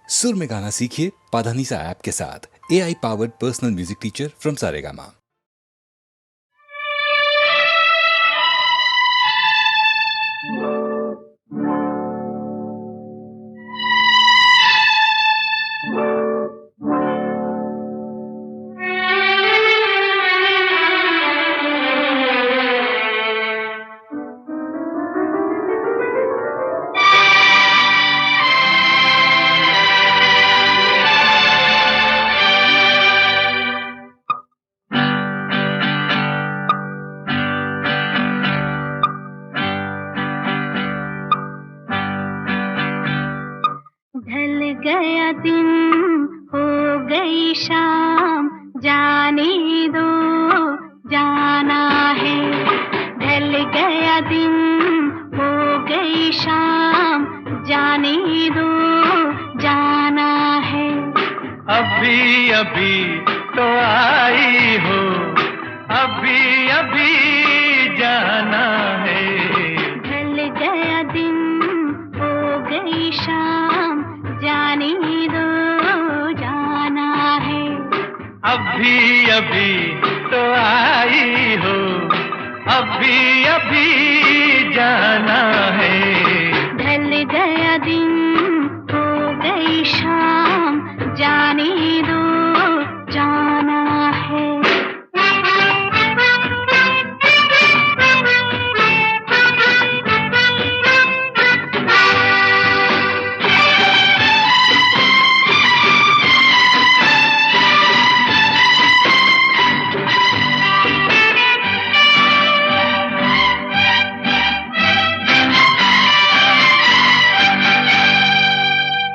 सुर में गाना सीखिए पाधानीसा ऐप के साथ। AI powered personal music teacher from Saregama. ढल गया दिन हो गई शाम, जाने दो जाना है। ढल गया दिन हो गई शाम, जाने दो जाना है। अभी अभी तो आई हो, अभी अभी जाना है। ढल गया दिन हो गई शाम, जाने दो जाना है। अभी अभी तो आई हो, अभी अभी जाना है। ढल गया दिन हो गई शाम, जाने दो जाना है।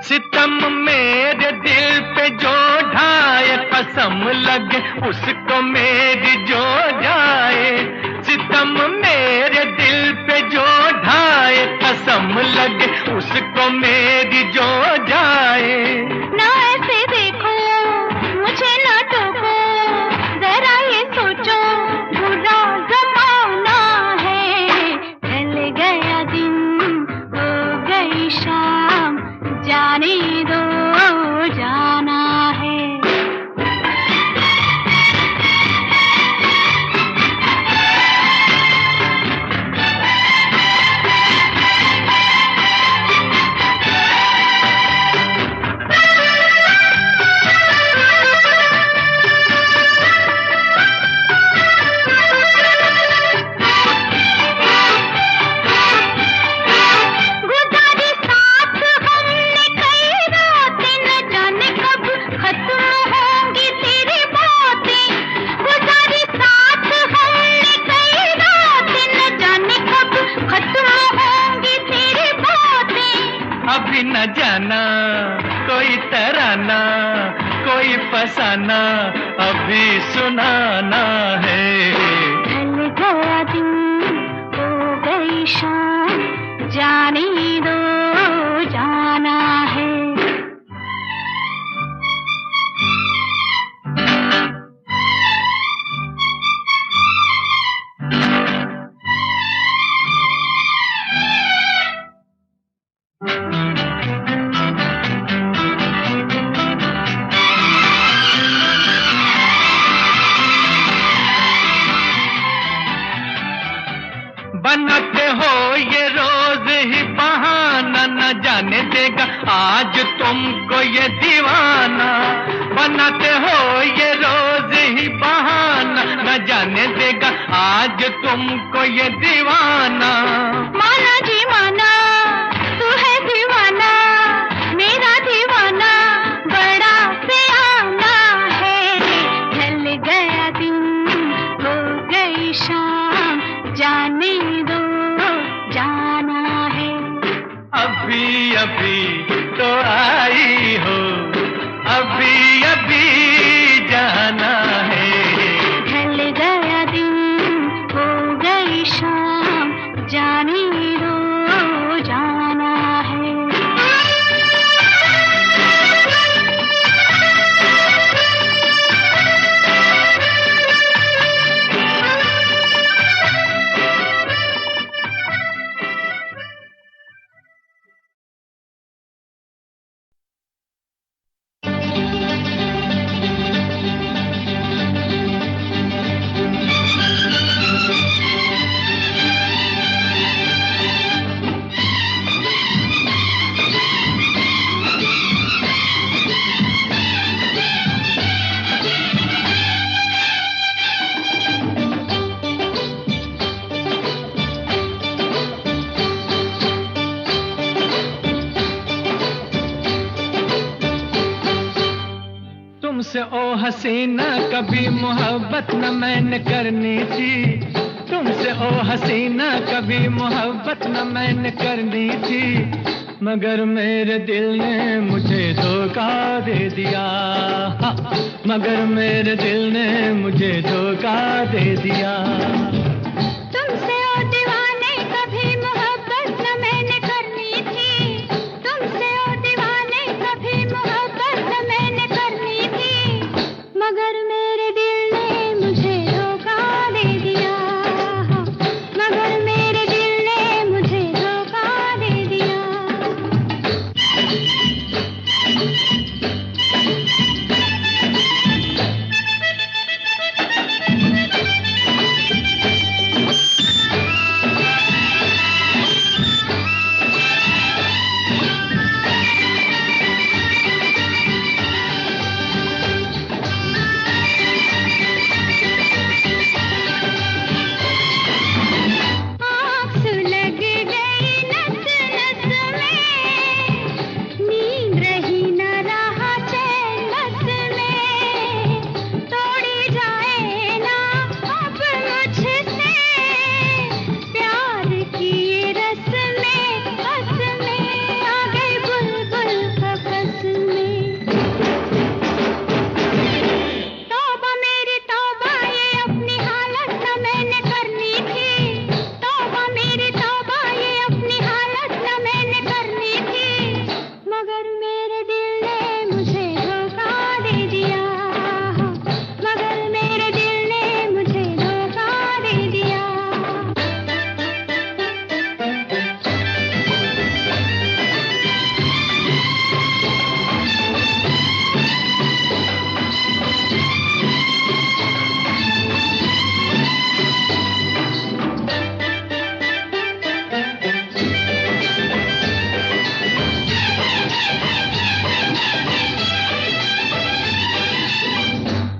सितम मेरे दिल पे जो ढाए, कसम लगे उसको मेरी जो जाए। सितम मेरे दिल पे जो ढाए, कसम लगे उसको मेरी जो जाए। ना ऐसे देखो, मुझे ना टोको, जरा ये सोचो बुरा जमाना है। ढल गया दिन हो गई शाम, जाने दो जाना है। गुजारी साथ हमने कई रातें, न जाने कब खत्म होंगी तेरी बातें। गुजारी साथ हमने कई रातें, न जाने कब खत्म होंगी तेरी बातें। अभी न जाना कोई तराना, कोई फसाना अभी सुनाना है। ढल गया दिन हो गई शाम, जाने दो जाना है। बनाते हो ये रोज ही बहाना, न जाने देगा आज तुमको ये दीवाना। बनाते हो ये रोज ही बहाना, न जाने देगा आज तुमको ये दीवाना। माना जी माना, तू है दीवाना, मेरा दीवाना बड़ा सियाना है। ढल गया दिन हो गई शाम, जाने दो जाना है। अभी अभी तो आई हो, अभी अभी जाना है। ढल गया दिन हो गई शाम, जाने तुमसे ओ हसीना कभी मोहब्बत न मैंने करनी थी, तुमसे ओ हसीना कभी मोहब्बत न मैंने करनी थी, मगर मेरे दिल ने मुझे धोखा दे दिया, मगर मेरे दिल ने मुझे धोखा दे दिया। तुमसे ओ दीवाने कभी मोहब्बत न मैंने करनी थी, तुमसे ओ दीवाने कभी मोहब्बत न मैंने करनी थी, मगर मेरे दिल ने मुझे धोखा दे दिया, मगर मेरे दिल ने मुझे धोखा दे दिया।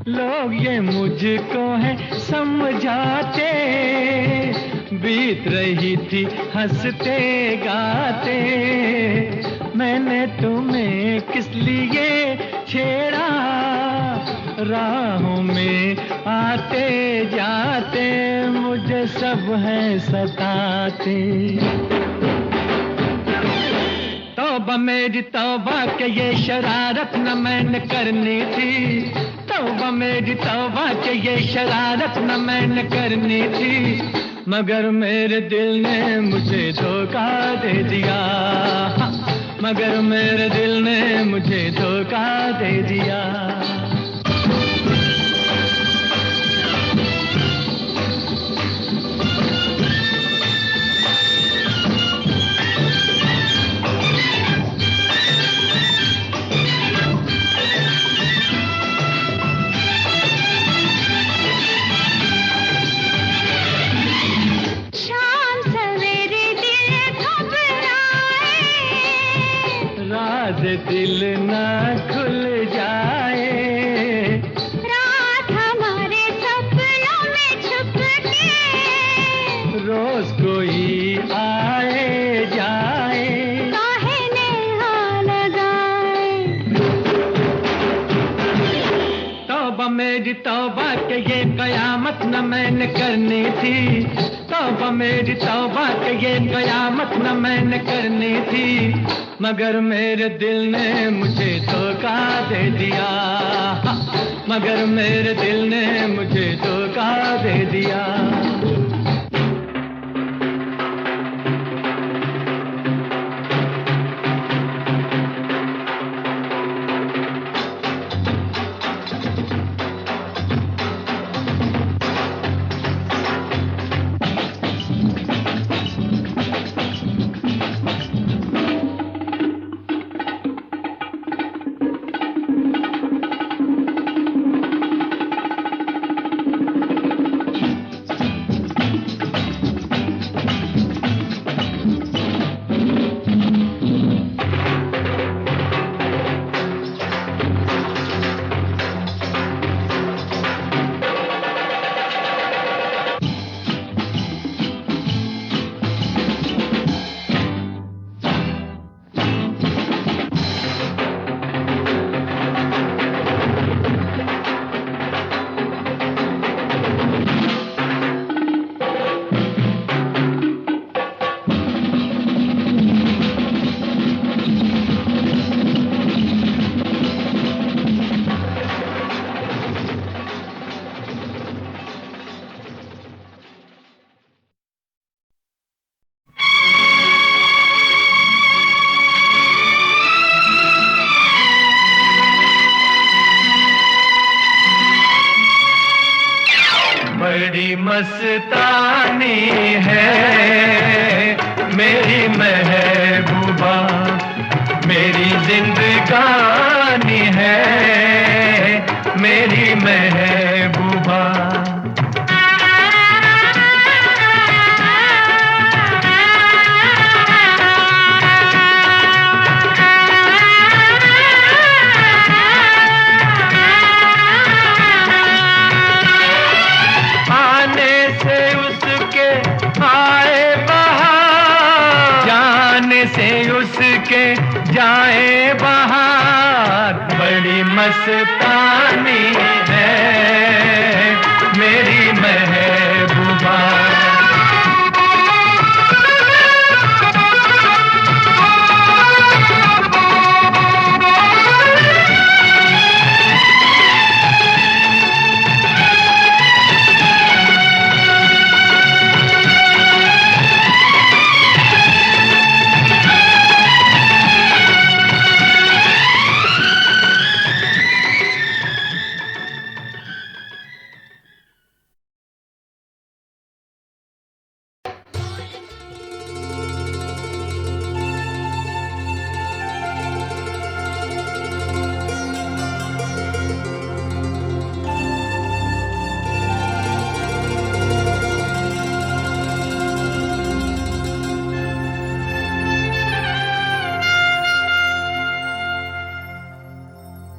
लोग ये मुझको है समझाते, बीत रही थी हंसते गाते, मैंने तुम्हें किस लिए छेड़ा, राहों में आते जाते मुझे सब है सताते। तौबा मेरी तौबा के ये शरारत न मैंने करनी थी, तौबा मेरी तौबा के ये शरारत न मैंने करनी थी, मगर मेरे दिल ने मुझे धोखा दे दिया, मगर मेरे दिल ने मुझे धोखा दे दिया। दिल ना खुल जाए, रात हमारे सपनों में छुप के, रोज कोई आए जाए, काहे नेहा लगाए। तौबा मेरी तौबा के ये कयामत न मैंने करनी थी, तौबा मेरी तौबा के ये कयामत न मैंने करनी थी, मगर मेरे दिल ने मुझे धोखा दे दिया, मगर मेरे दिल ने मुझे धोखा दे दिया। मस्तानी है मेरी महबूबा, मेरी जिंदगानी है मेरी महबूबा। आने से उसके आए बहार, जाने से उसके जाए बहार, बड़ी मस्तानी है मेरी महबूबा।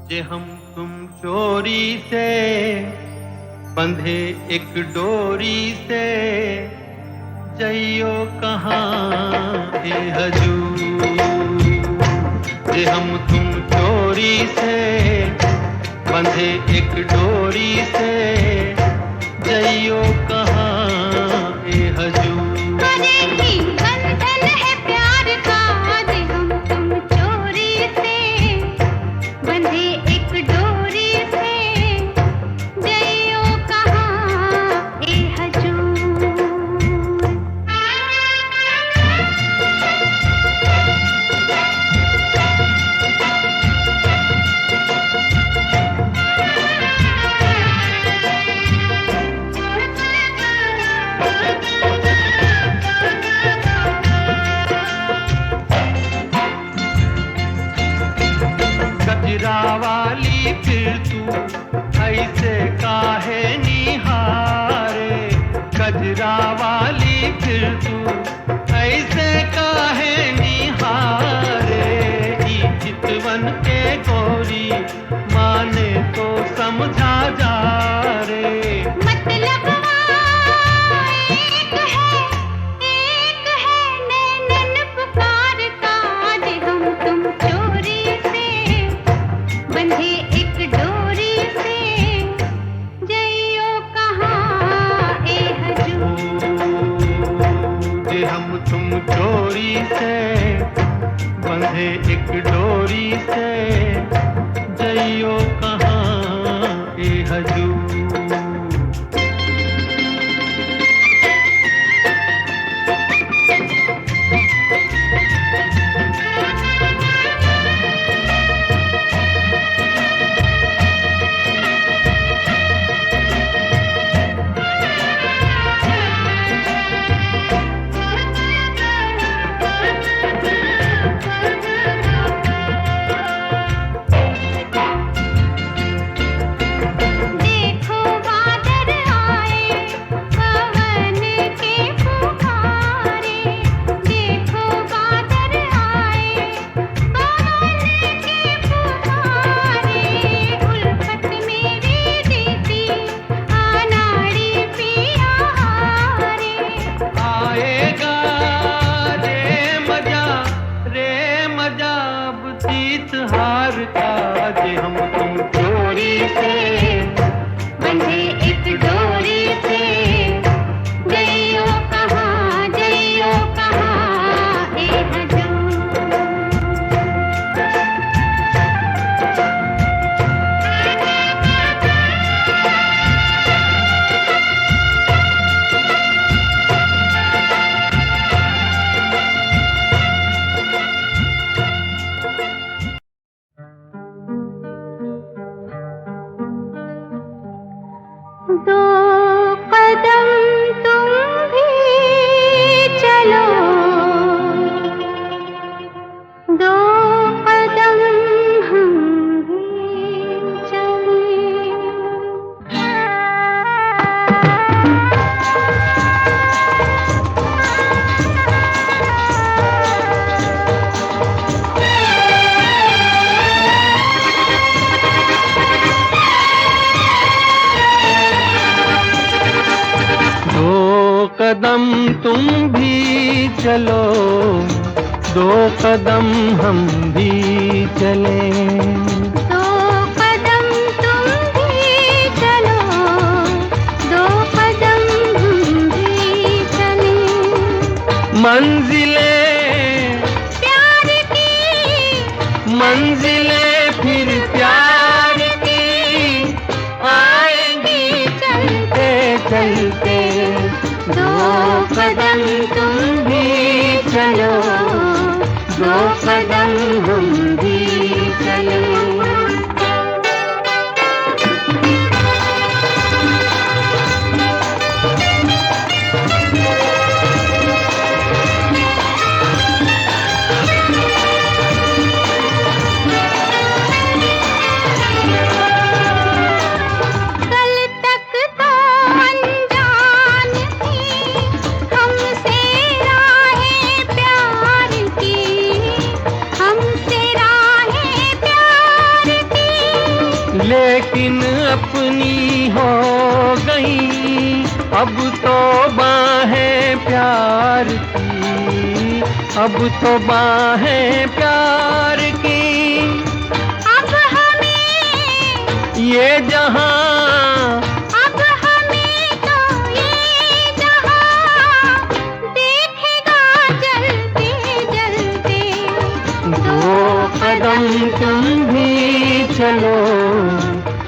जे हम तुम चोरी से बंधे एक डोरी से, जइयो कहाँ ए हजूर। जे हम तुम चोरी से बंधे एक डोरी से, जइयो कहाँ ए हजूर। अरे ही बंधन है प्यार का, जे हम तुम चोरी से बंधे एक डोरी से, जइयो कहाँ ए हजूर। गजरा वाली फिर तू ऐसे काहे निहारे, गजरा वाली फिर तू ऐसे काहे निहारे। ई चितवन के गोरी माने तो समझा जा रे। मतलब एक है नैनन पुकार का, जे हम तुम चोरी से बंधे एक डोरी से, जइयो कहाँ ए हजूर। जे हम तुम चोरी से बंधे एक डोरी से, जइयो कहाँ ए हजूर। देखो बादल आए पवन के पुकारे, देखो बादल आए पवन के पुकारे। उल्फत मेरी दीदी अनाड़ी पिया हारे। आएगा रे मजा तीत हार का, जे हम तुम चोरी से बंधे एक डोरी से, जइयो कहाँ ए हजूर। दो कदम कदम तुम भी चलो, दो कदम हम भी चलें। दो कदम तुम भी चलो, दो कदम हम भी चलें। मंजिलें प्यार की, मंजिलें फिर प्यार की आएंगी चलते चलते। दो कदम तुम भी चलो, दो कदम हम भी चलें। कल तक तो अनजान थी हमसे राहें प्यार की, हमसे राहें प्यार की। लेकिन अपनी हो गई अब तो बाहें प्यार की, अब तो बाहें प्यार की। अब हमें, ये जहां, अब हमें तो ये जहां देखेगा जलते जलते। दो कदम तुम भी चलो,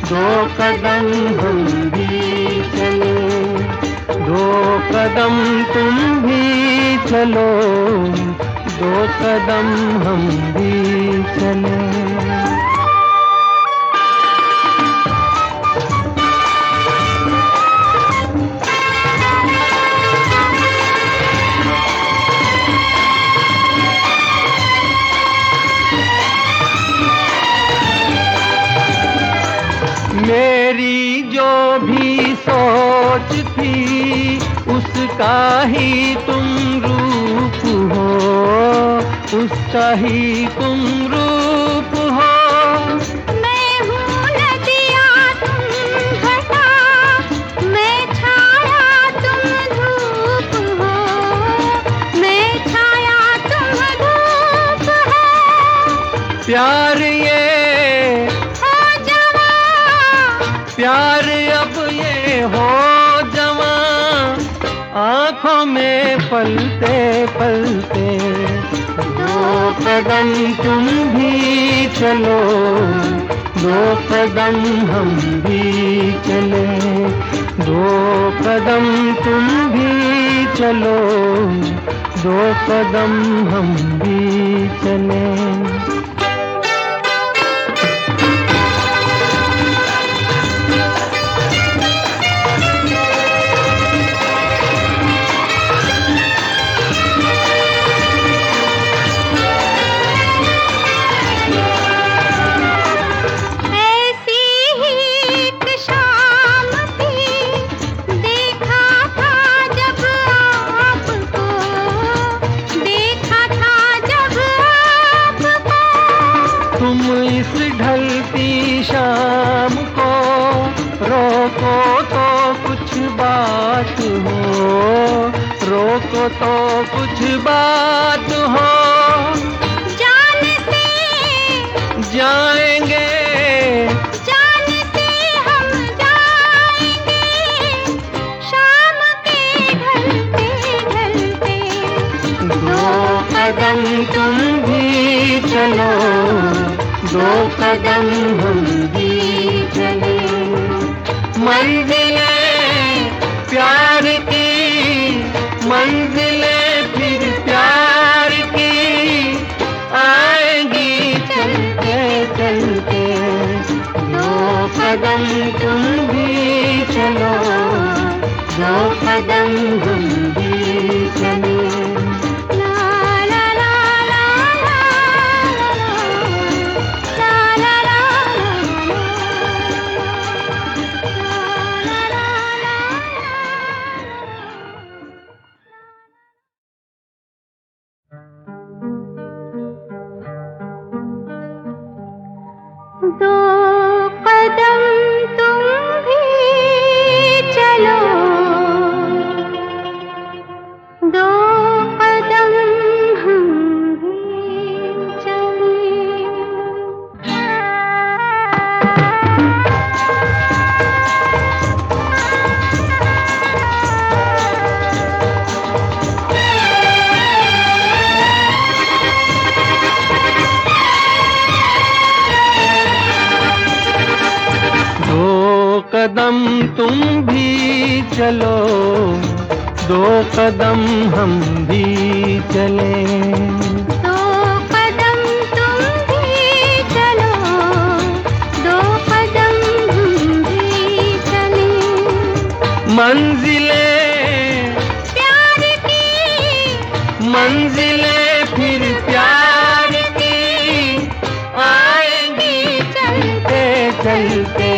दो कदम हम भी चलें। दो कदम तुम भी चलो, दो कदम हम भी चलें। मेरी जो भी सोच थी उसका ही तुम रूप हो, उसका ही तुम रूप हो। मैं हूँ नदिया तुम घटा, मैं छाया तुम धूप हो, मैं छाया तुम धूप हो। प्यार ये हो जवां, प्यार अब ये हो जवां, आँखों में पलते पलते। दो कदम तुम भी चलो, दो कदम हम भी चलें। दो कदम तुम भी चलो, दो कदम हम भी चलें। ऐसी ही एक शाम थी, देखा था जब आपको, देखा था जब आपको। तुम इस ढलती शाम को रोको तो कुछ बात हो, रोको तो कुछ बात हो। जान से, जाएंगे जान से हम जाएंगे, शाम के ढलते ढलते। दो कदम तुम भी चलो, दो कदम हम भी चलें। मंजिलें प्यार की, मंजिलें फिर प्यार की आएंगी चलते चलते। दो कदम तुम भी चलो, दो कदम हम भी चलें। ला ला ला ला ला ला ला ला दो कदम तुम भी चलो, कदम तुम भी चलो, 2 कदम हम भी चलें। 2 कदम तुम भी चलो, 2 कदम हम भी चलें। मंजिलें प्यार की, मंजिलें फिर प्यार की आएंगी चलते चलते।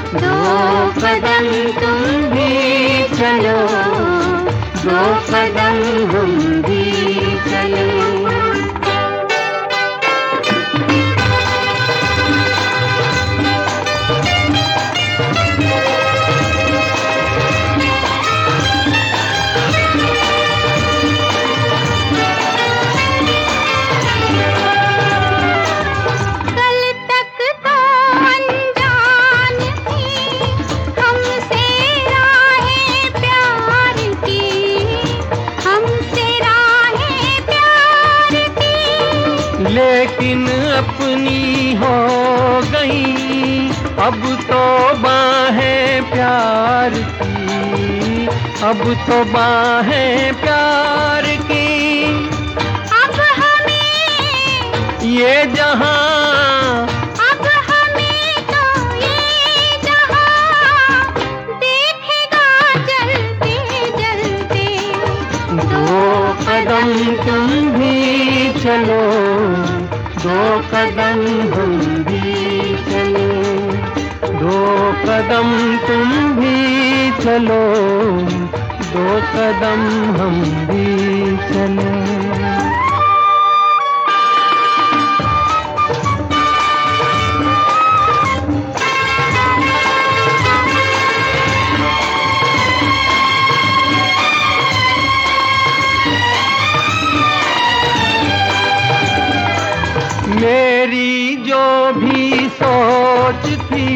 2 कदम तुम भी चलो, 2 कदम हम भी चलें। कल तक तो अनजान थी हमसे राहें प्यार की, हमसे राहें प्यार की। लेकिन अपनी हो गई अब तो बाहें प्यार की, अब तो बाहें प्यार की। अब हमें, ये जहां, अब हमें तो ये जहां देखेगा जलते जलते। 2 कदम तुम भी चलो, 2 कदम हम भी चलें। 2 कदम तुम भी चलो, 2 कदम हम भी चलें। मेरी जो भी सोच थी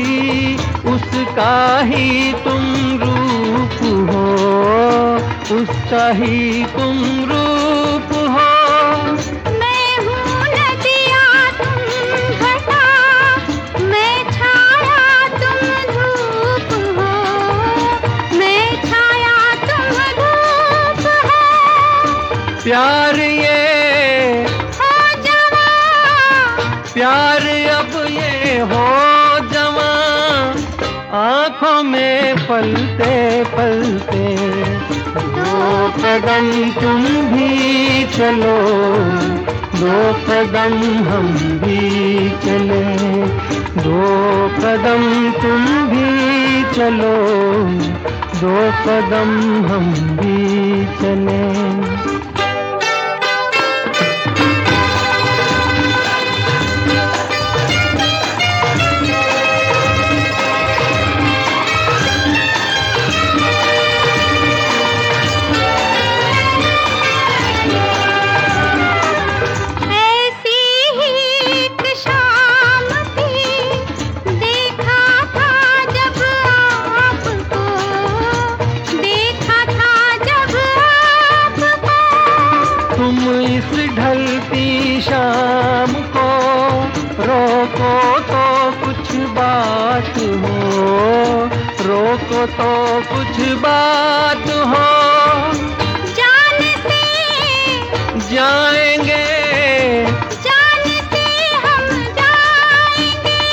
उसका ही तुम रूप हो, उसका ही तुम रूप हो। मैं हूँ नदिया तुम घटा, मैं छाया तुम धूप हो, मैं छाया तुम धूप हो। प्यार ये हो जवां, प्यार अब ये हो जवां, आँखों में पलते पलते। 2 कदम तुम भी चलो, 2 कदम हम भी चलें। 2 कदम तुम भी चलो, 2 कदम हम भी चलें। ऐसी ही एक शाम थी, देखा था जब आपको, देखा था जब आपको। तुम इस ढलती शाम को रोको तो कुछ बात हो, रोको तो कुछ बात हो। जान से, जाएंगे जान से हम जाएंगे,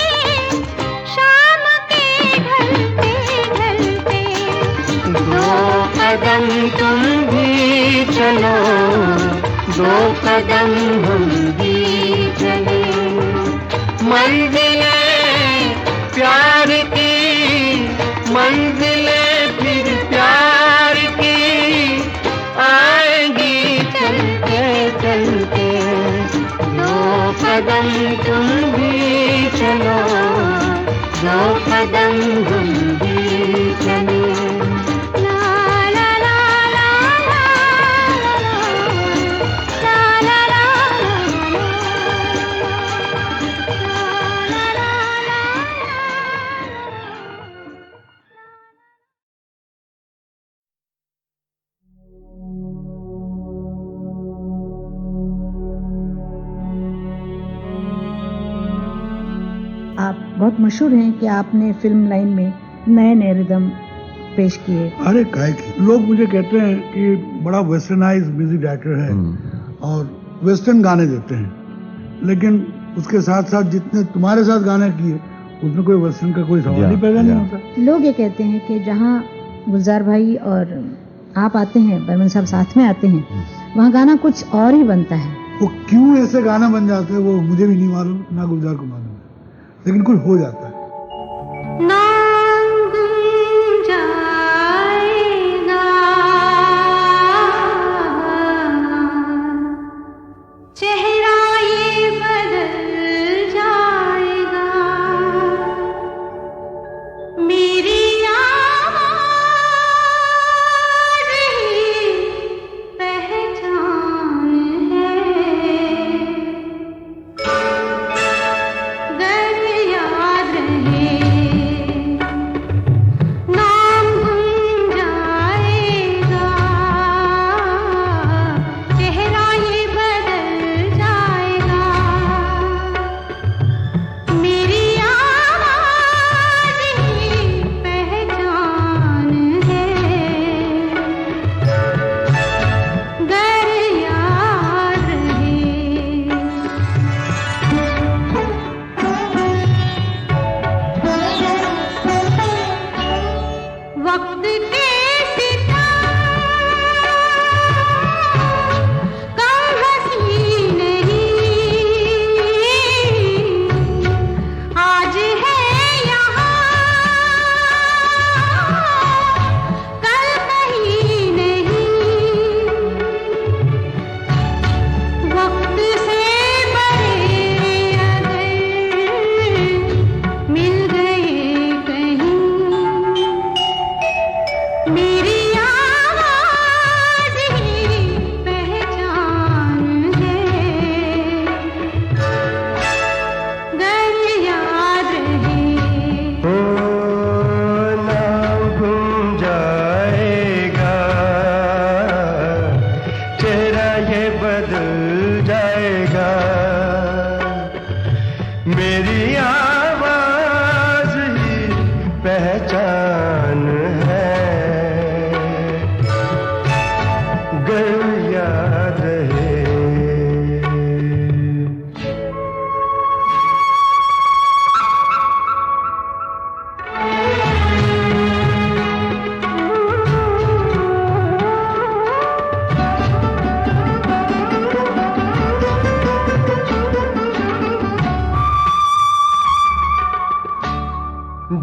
शाम के ढलते ढलते। 2 कदम तुम भी चलो, 2 कदम हम भी चलें। मंजिलें प्यार की, मंजिलें फिर प्यार की आएंगी चलते चलते। 2 कदम तुम भी चलो, 2 कदम हम भी चलें। ला ला ला ला ला ला ला ला आप बहुत मशहूर हैं कि आपने फिल्म लाइन में नए नए रिदम पेश किए। अरे काय की लोग मुझे कहते हैं कि बड़ा वेस्टर्नाइज म्यूजिक डायरेक्टर है और वेस्टर्न गाने देते हैं, लेकिन उसके साथ साथ जितने तुम्हारे साथ गाने किए उसमें कोई वेस्टर्न का कोई सवाल ही पैदा नहीं होता। लोग ये कहते हैं कि जहाँ गुलजार भाई और आप आते हैं, बर्मन साहब साथ में आते हैं, वहाँ गाना कुछ और ही बनता है। वो क्यों ऐसे गाना बन जाते हैं वो मुझे भी नहीं मालूम, ना गुलजार को मालूम है, लेकिन कुछ हो जाता है।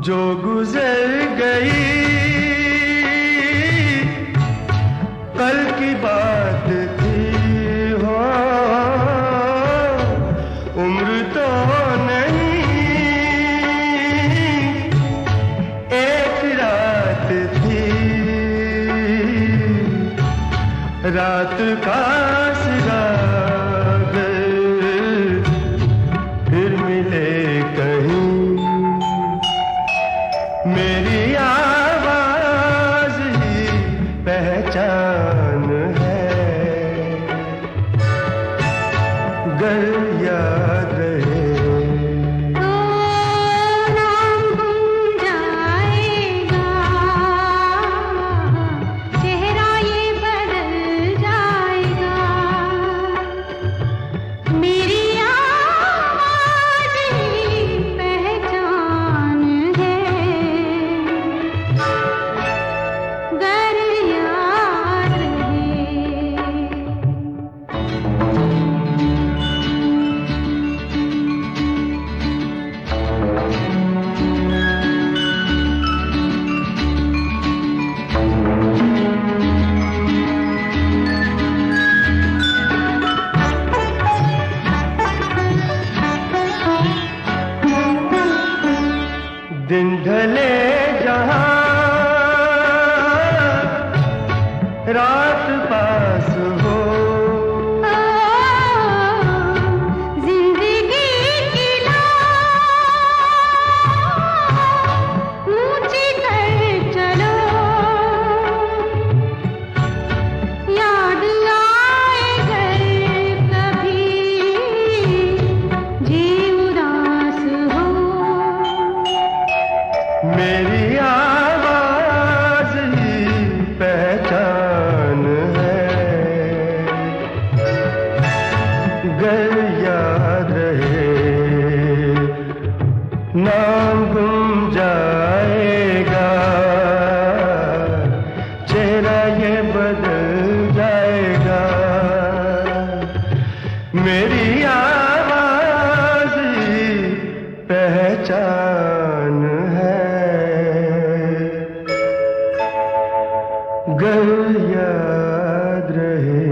जो गुजर गई कल की बात थी हो, उम्र तो नहीं एक रात थी, रात का फिर मिले कहीं, मेरी आवाज ही पहचान है, गर याद रहे। दिन ढले जहां रात पास हो, जिंदगी की ऊंची कर चलो, याद आए घर कभी जी उदास हो, मेरी नाम गुम जाएगा, चेहरा ये बदल जाएगा, मेरी आवाज ही पहचान है, गर याद रहे।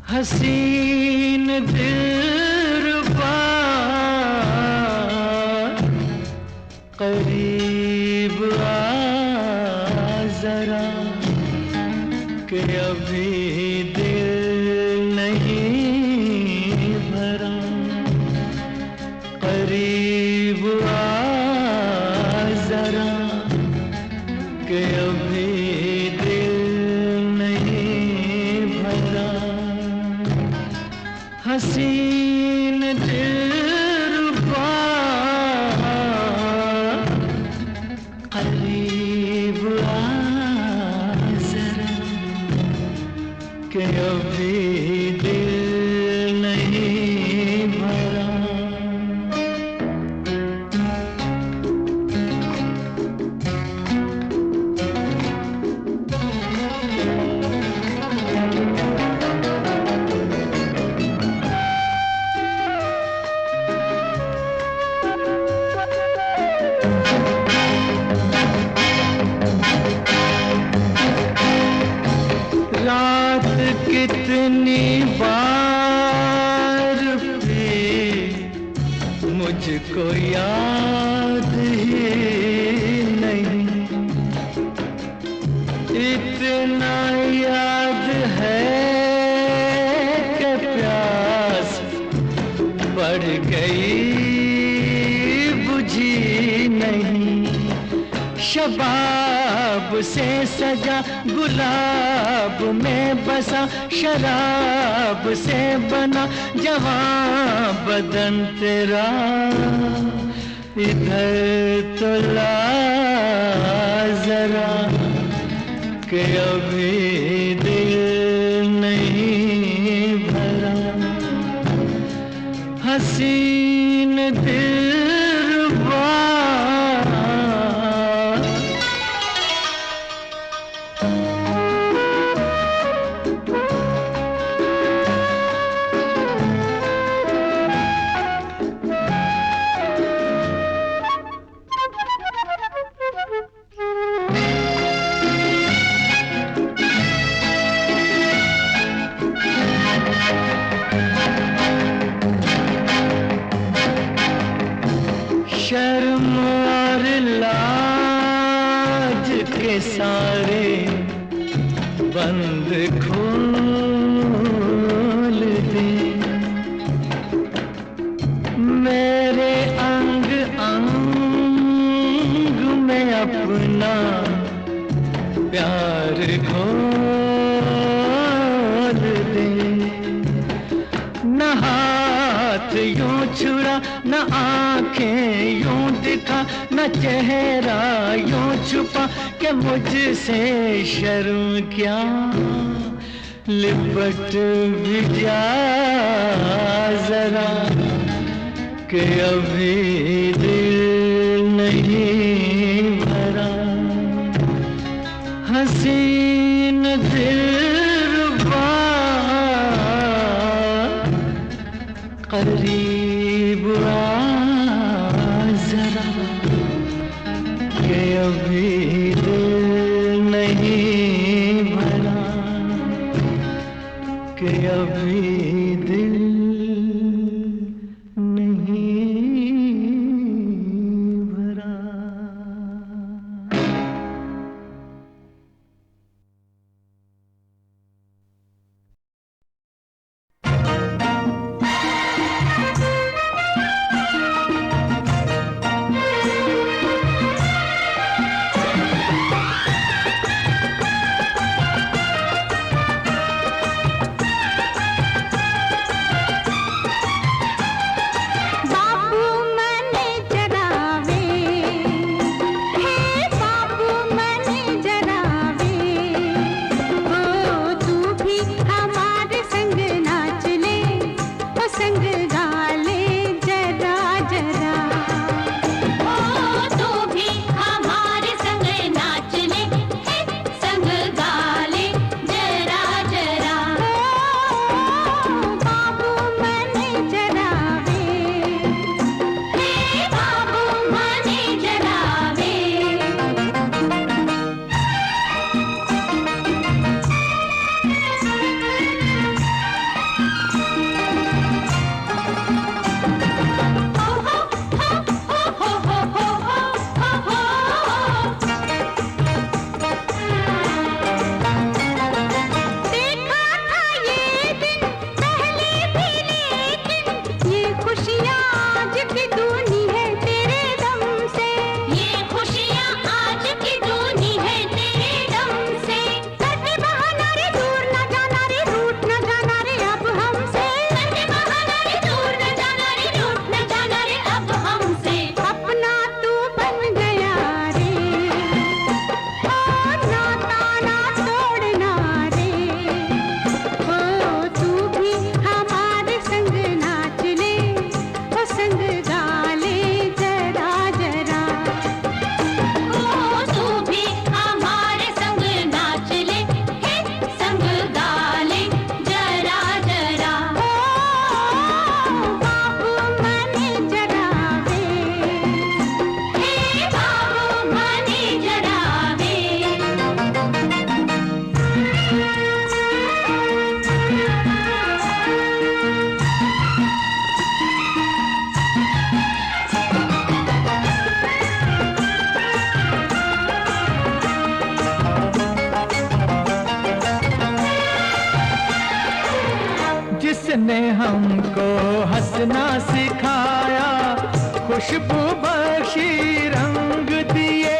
हसीन दिलरुबा करीब आ जरा कि अभी दिल नहीं भरा, करीब आ जरा कि अभी हसीन दिलरुबा करीब आ जरा कि अभी दिल नहीं भरा। कितनी बार भी मुझको याद ही नहीं, इतना याद है कि प्यास बढ़ गई बुझी नहीं। शबाब से सजा गुलाब में बसा, शराब से बना जवां बदन तेरा, इधर तो ला जरा कि अभी दिल नहीं भरा। हसीन दिलरुबा शर्म और लाज के सारे बंद खोल दे, मेरे अंग अंग में अपना प्यार घोल दे। न हाथ यूं छुड़ा, न आंखें यूं दिखा, न चेहरा यूं छुपा कि मुझसे शर्म क्या लिपट भी जा जरा कि अभी दिल नहीं भरा। हसीन दिलरुबा करीब आ जरा कि अभी दिल नहीं भरा, कि अभी दिल नहीं भरा। जिसने हमको हंसना सिखाया, खुशबू बख्शी रंग दिए।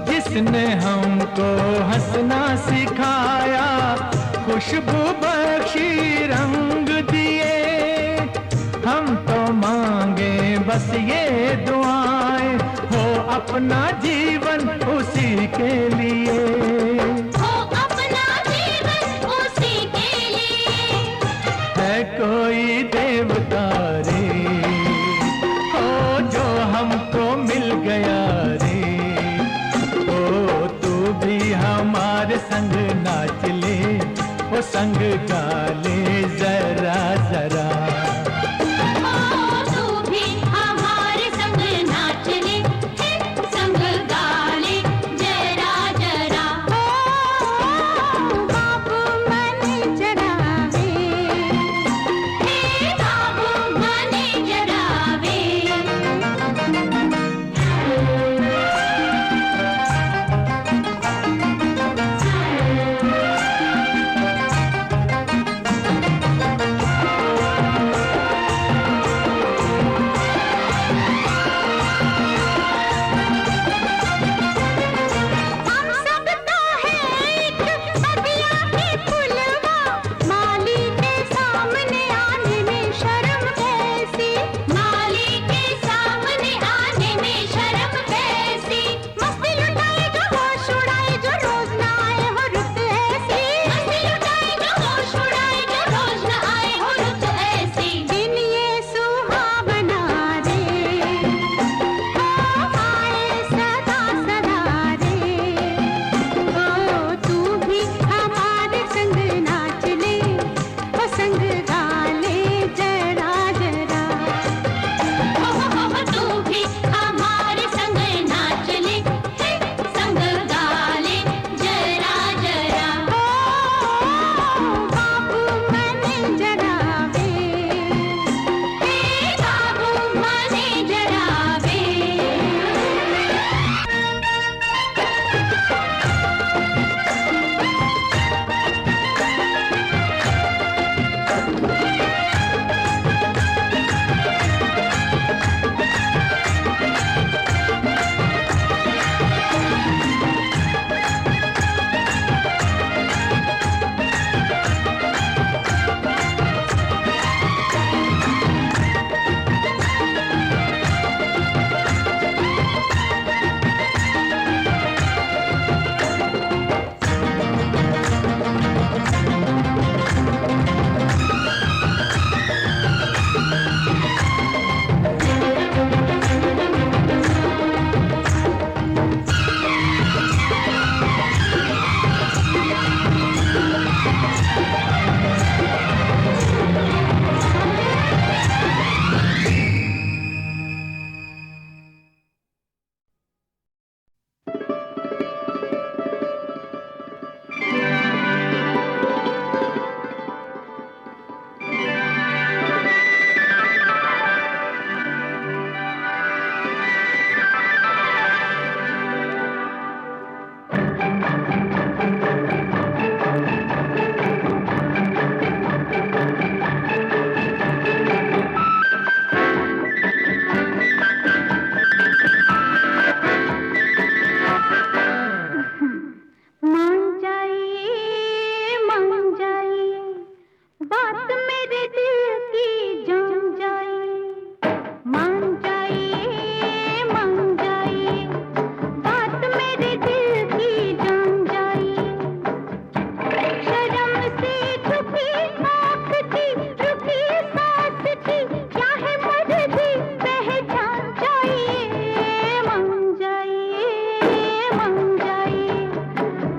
जिसने हमको हंसना सिखाया, खुशबू बख्शी रंग दिए। हम तो मांगे बस ये दुआएं, हो अपना जीवन उसी के लिए, हो अपना जीवन उसी के लिए। है कोई देवता रे, हो जो हमको मिल गया रे। ओ तू भी हमारे संग नाच ले, ओ संग गा ले जरा जरा। तू भी हमारे संग नाच ले, संग गा ले जरा जरा। बाबू मन जरावे, हे बाबू मन जरावे। हम सब तो है एक बगिया के फुलवा, माली के सामने आने में शर्म कैसी, माली के सामने आने में शर्म कैसी। मस्ती लुटाए जो होश उड़ाए, जो रोज न आए हो रुत ऐसी। मस्ती लुटाए जो होश उड़ाए, जो रोज न आए हो रुत ऐसी। दिन ये सुहावना रे, आए सदा सदा रे। ओ तू भी हमारे संग नाच ले, ओ संग गा ले जरा जरा। तू भी हमारे संग नाच ले, संग गा ले जरा जरा। बाबू मन जरावे, हे बाबू मन जरावे। मान जाइए, बात मेरे दिल की जान जाइए। मान जाइए, बात मेरे दिल की जान जाइए। शर्म से झुकी आँख थी, रुकी सांस थी, क्या है मर्जी पहचान जाइए। मान जाइए,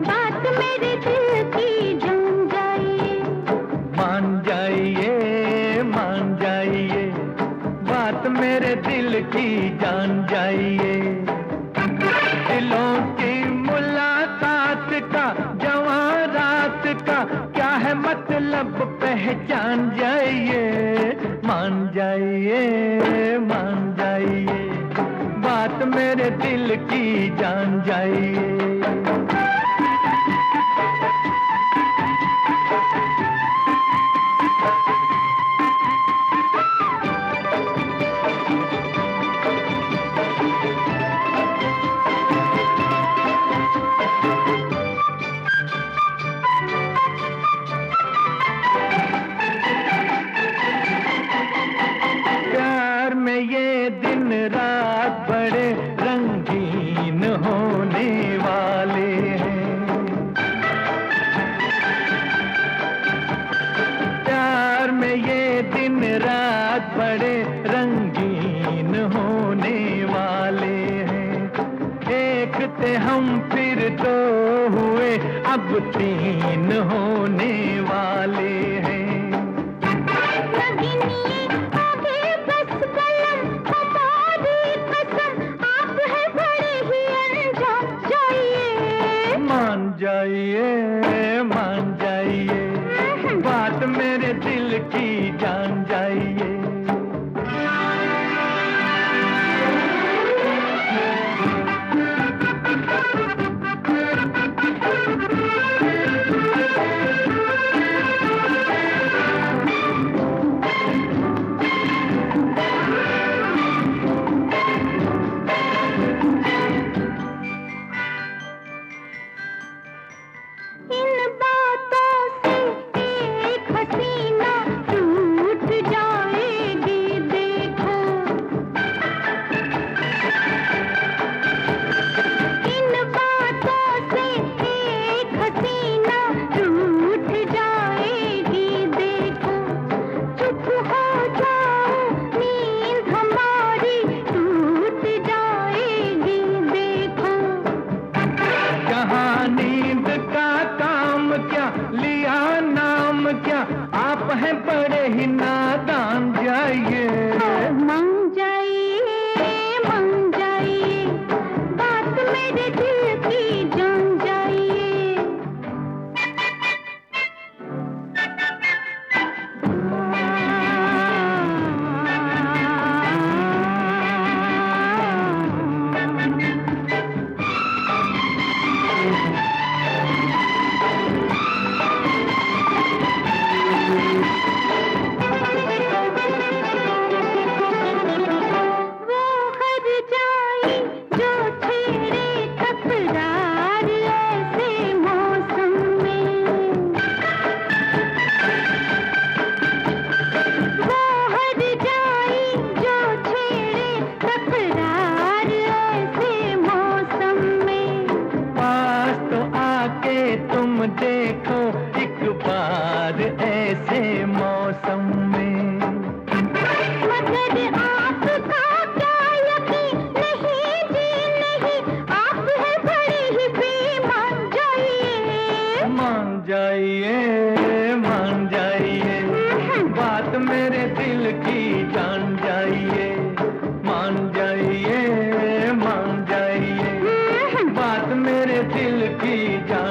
बात मेरे दिल की जान जाइए। मान जाइए, बात मेरे दिल की जान जाइए। दिलों की मुलाकात का, जवां रात का, क्या है मतलब पहचान जाइए। मान जाइए, बात मेरे दिल की जान जाइए। हम फिर दो हुए, अब 3 होने वाले हैं। मान जाइए, बात मेरे दिल की जान जाइए। आप हैं बड़े ही नादान, जाइए मान जाइए, बात मेरे दिल की जान जाइए। तुम देखो एक बार ऐसे मौसम में। मगर आपका क्या यकीन नहीं जी नहीं, आप हैं बड़े ही बेईमान, जाइए मान जाइए, बात मेरे दिल की जान जाइए। मान जाइए, बात मेरे दिल की जान